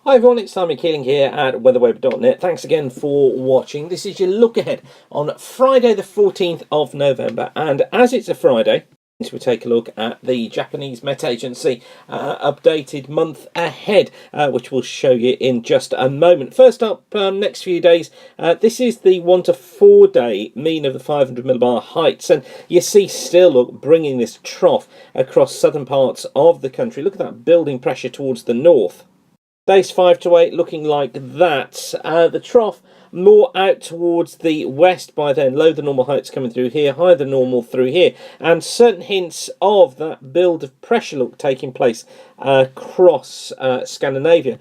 Hi everyone, it's Simon Keeling here at weatherweb.net. Thanks again for watching. This is your look ahead on Friday the 14th of November, and as it's a Friday, we'll take a look at the Japanese Met Agency updated month ahead, which we'll show you in just a moment. First up, next few days, this is the 1 to 4 day mean of the 500 millibar heights, and you see still look bringing this trough across southern parts of the country. Look at that building pressure towards the north. Days 5 to 8 looking like that. The trough more out towards the west by then. Low than normal heights coming through here, higher than normal through here. And certain hints of that build of pressure look taking place across Scandinavia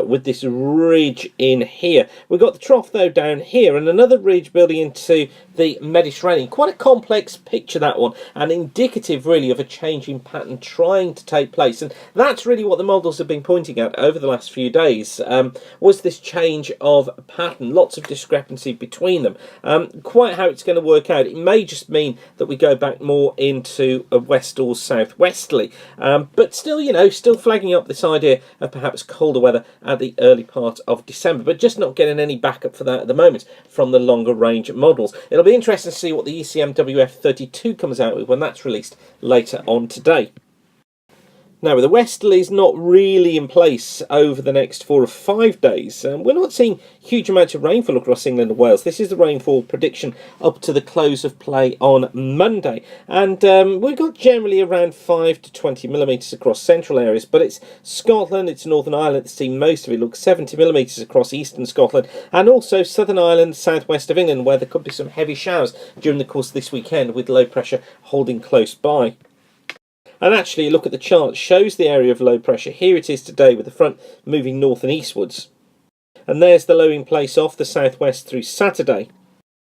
with this ridge in here. We've got the trough though down here and another ridge building into the Mediterranean. Quite a complex picture, that one, and indicative really of a changing pattern trying to take place. And that's really what the models have been pointing at over the last few days, was this change of pattern. Lots of discrepancy between them. Quite how it's going to work out, it may just mean that we go back more into a west or southwesterly, but still, you know, still flagging up this idea of perhaps colder weather at the early part of December, but just not getting any backup for that at the moment from the longer range models. It'll be interesting to see what the ECM WF32 comes out with when that's released later on today. Now, the westerlies not really in place over the next 4 or 5 days. We're not seeing huge amounts of rainfall across England and Wales. This is the rainfall prediction up to the close of play on Monday. And we've got generally around 5 to 20 millimetres across central areas, but it's Scotland, it's Northern Ireland that's seen most of it. Look, 70 millimetres across eastern Scotland, and also Southern Ireland, southwest of England, where there could be some heavy showers during the course of this weekend with low pressure holding close by. And actually, look at the chart, it shows the area of low pressure. Here it is today with the front moving north and eastwards. And there's the low in place off the southwest through Saturday.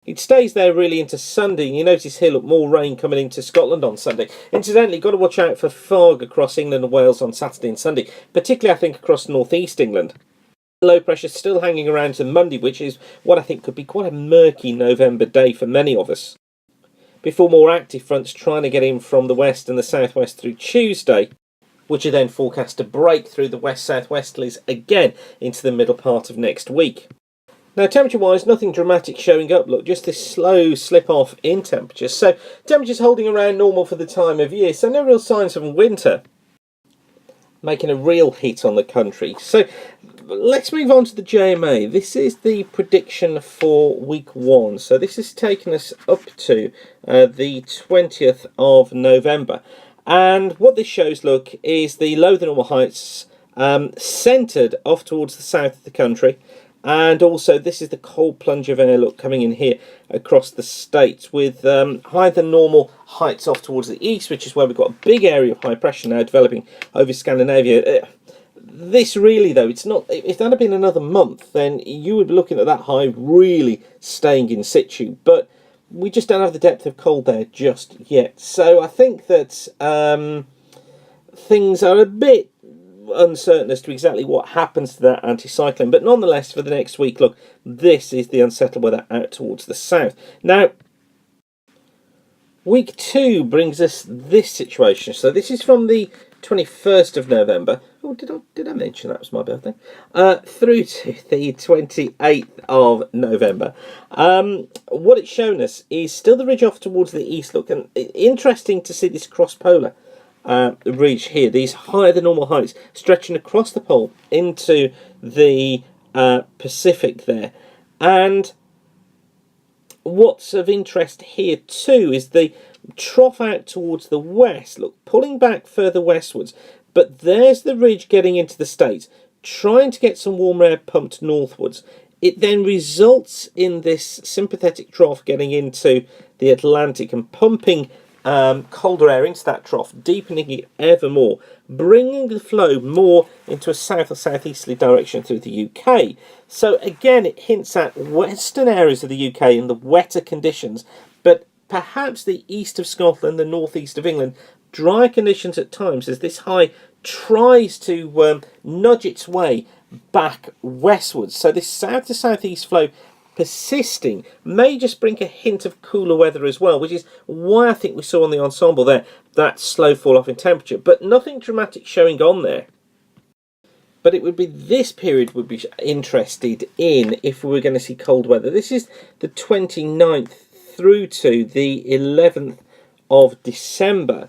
It stays there really into Sunday. You notice here, look, more rain coming into Scotland on Sunday. Incidentally, got to watch out for fog across England and Wales on Saturday and Sunday, particularly I think across northeast England. Low pressure still hanging around to Monday, which is what I think could be quite a murky November day for many of us, before more active fronts trying to get in from the west and the southwest through Tuesday, which are then forecast to break through the west-southwesterlies again into the middle part of next week. Now, temperature-wise, nothing dramatic showing up. Look, just this slow slip-off in temperatures. So, temperatures holding around normal for the time of year, so no real signs of winter making a real hit on the country. So, let's move on to the JMA. This is the prediction for week 1. So this has taken us up to the 20th of November. And what this shows, look, is the low than normal heights centred off towards the south of the country. And also this is the cold plunge of air, look, coming in here across the states with higher than normal heights off towards the east, which is where we've got a big area of high pressure now developing over Scandinavia. This really, though, it's not. If that had been another month, then you would be looking at that high really staying in situ. But we just don't have the depth of cold there just yet. So I think that things are a bit uncertain as to exactly what happens to that anticyclone. But nonetheless, for the next week, look, this is the unsettled weather out towards the south. Now, week 2 brings us this situation. So this is from the 21st of November. Oh, did I mention that was my birthday? Through to the 28th of November. What it's shown us is still the ridge off towards the east. Look, and interesting to see this cross-polar ridge here. These higher than normal heights stretching across the pole into the Pacific there. And what's of interest here too is the trough out towards the west, look, pulling back further westwards, but there's the ridge getting into the States, trying to get some warm air pumped northwards. It then results in this sympathetic trough getting into the Atlantic and pumping colder air into that trough, deepening it ever more, bringing the flow more into a south or southeasterly direction through the UK. So again, it hints at western areas of the UK and the wetter conditions, but perhaps the east of Scotland, the northeast of England, dry conditions at times as this high tries to nudge its way back westwards. So this south to southeast flow persisting may just bring a hint of cooler weather as well, which is why I think we saw on the ensemble there that slow fall off in temperature, but nothing dramatic showing on there. but it would be this period would be interested in if we were going to see cold weather. This is the 29th through to the 11th of December.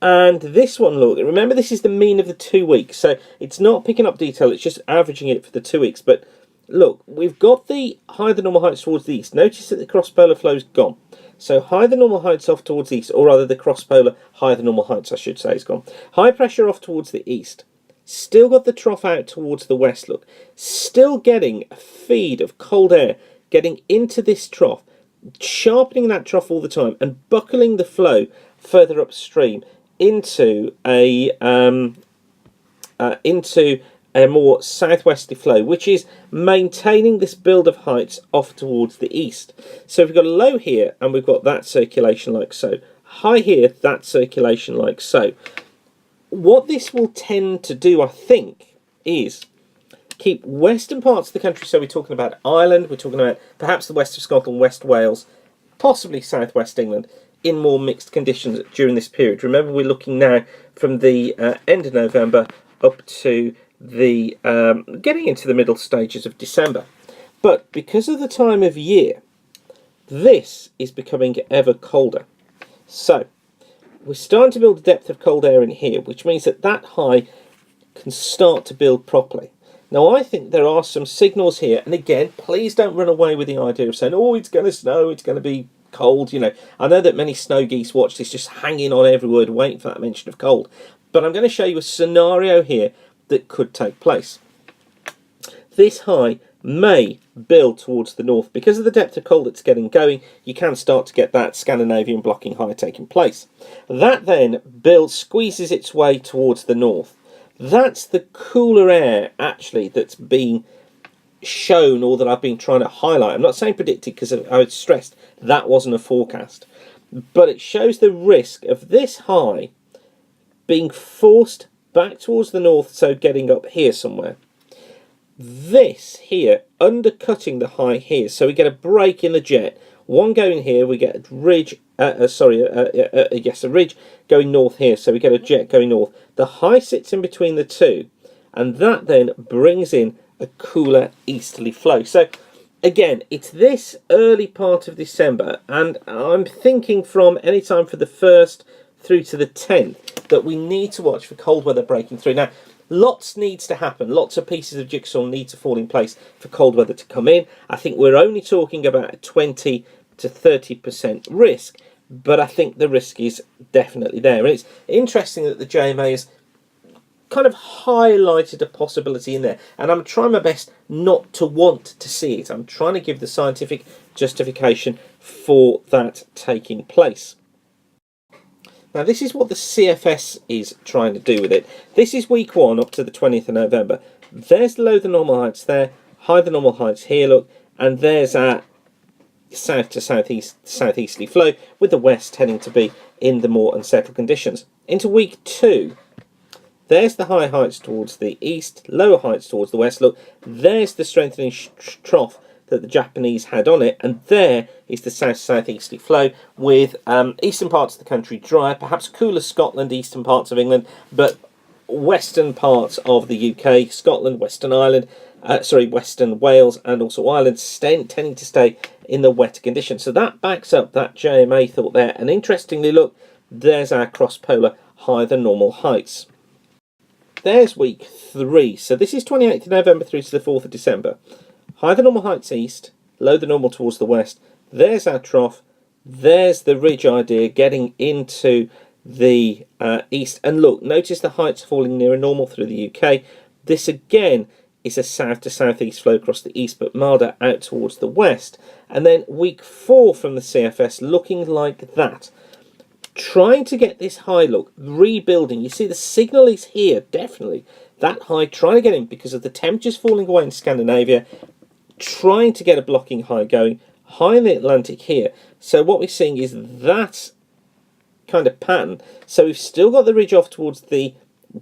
And this one, look, remember this is the mean of the 2 weeks, so it's not picking up detail, it's just averaging it for the 2 weeks. But look, we've got the higher than normal heights towards the east. Notice that the cross-polar flow's gone. So higher than normal heights off towards the east, or rather the cross-polar higher than normal heights, I should say, is gone. High pressure off towards the east. Still got the trough out towards the west, look. Still getting a feed of cold air getting into this trough, sharpening that trough all the time and buckling the flow further upstream into a more southwesterly flow, which is maintaining this build of heights off towards the east. So we've got a low here and we've got that circulation like so. High here, that circulation like so. What this will tend to do, I think, is keep western parts of the country, so we're talking about Ireland, we're talking about perhaps the west of Scotland, West Wales, possibly southwest England, in more mixed conditions during this period. Remember, we're looking now from the end of November up to the getting into the middle stages of December. But because of the time of year, this is becoming ever colder. So we're starting to build a depth of cold air in here, which means that that high can start to build properly. Now, I think there are some signals here, and again, please don't run away with the idea of saying, oh, it's going to snow, it's going to be cold, you know. I know that many snow geese watch this just hanging on every word, waiting for that mention of cold. But I'm going to show you a scenario here that could take place. This high may build towards the north. Because of the depth of cold that's getting going, you can start to get that Scandinavian blocking high taking place. That then squeezes its way towards the north. That's the cooler air, actually, that's being shown, or that I've been trying to highlight. I'm not saying predicted, because I was stressed that wasn't a forecast. But it shows the risk of this high being forced back towards the north, so getting up here somewhere. This here undercutting the high here, so we get a break in the jet. One going here, we get a ridge, a ridge going north here, so we get a jet going north. The high sits in between the two, and that then brings in a cooler easterly flow. So again, it's this early part of December, and I'm thinking from any time for the 1st through to the 10th that we need to watch for cold weather breaking through. Now, lots needs to happen. Lots of pieces of jigsaw need to fall in place for cold weather to come in. I think we're only talking about a 20 to 30% risk, but I think the risk is definitely there. And it's interesting that the JMA has kind of highlighted a possibility in there, and I'm trying my best not to want to see it. I'm trying to give the scientific justification for that taking place. Now, this is what the CFS is trying to do with it. This is week 1 up to the 20th of November. There's the low than normal heights there, high than normal heights here, look, and there's our south to southeasterly flow, with the west tending to be in the more unsettled conditions. Into week 2, there's the high heights towards the east, lower heights towards the west. Look, there's the strengthening trough that the Japanese had on it, and there is the south-southeasterly flow, with eastern parts of the country dry, perhaps cooler Scotland, eastern parts of England, but western parts of the UK, Scotland, Western Ireland, Western Wales, and also Ireland, tending to stay in the wetter conditions. So that backs up that JMA thought there, and interestingly, look, there's our cross-polar higher than normal heights. There's week 3, so this is 28th of November through to the 4th of December. Higher than normal heights east, low than normal towards the west. There's our trough. There's the ridge idea getting into the east. And look, notice the heights falling nearer normal through the UK. This again is a south to southeast flow across the east, but milder out towards the west. And then week 4 from the CFS looking like that. Trying to get this high, look, rebuilding. You see the signal is here, definitely. That high, trying to get in because of the temperatures falling away in Scandinavia, trying to get a blocking high going, high in the Atlantic here. So what we're seeing is that kind of pattern. So we've still got the ridge off towards the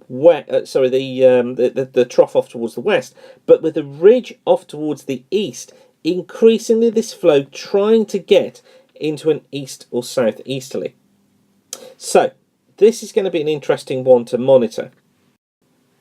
the trough off towards the west, but with the ridge off towards the east, increasingly this flow trying to get into an east or southeasterly. So this is going to be an interesting one to monitor.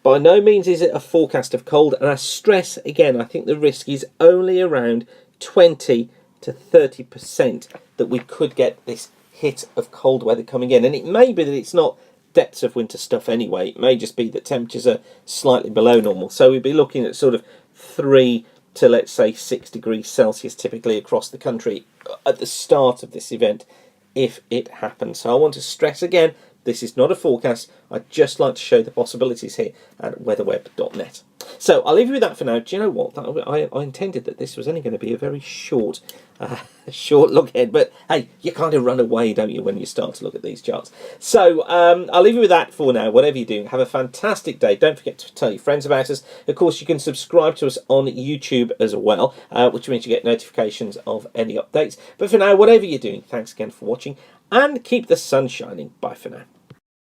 By no means is it a forecast of cold, and I stress again, I think the risk is only around 20 to 30% that we could get this hit of cold weather coming in. And it may be that it's not depths of winter stuff anyway. It may just be that temperatures are slightly below normal. So we'd be looking at sort of 3 to, let's say, 6 degrees Celsius typically across the country at the start of this event, if it happens. So I want to stress again, this is not a forecast. I'd just like to show the possibilities here at weatherweb.net. So I'll leave you with that for now. Do you know what? I intended that this was only going to be a very short look ahead. But hey, you kind of run away, don't you, when you start to look at these charts. So I'll leave you with that for now. Whatever you're doing, have a fantastic day. Don't forget to tell your friends about us. Of course, you can subscribe to us on YouTube as well, which means you get notifications of any updates. But for now, whatever you're doing, thanks again for watching. And keep the sun shining. Bye for now.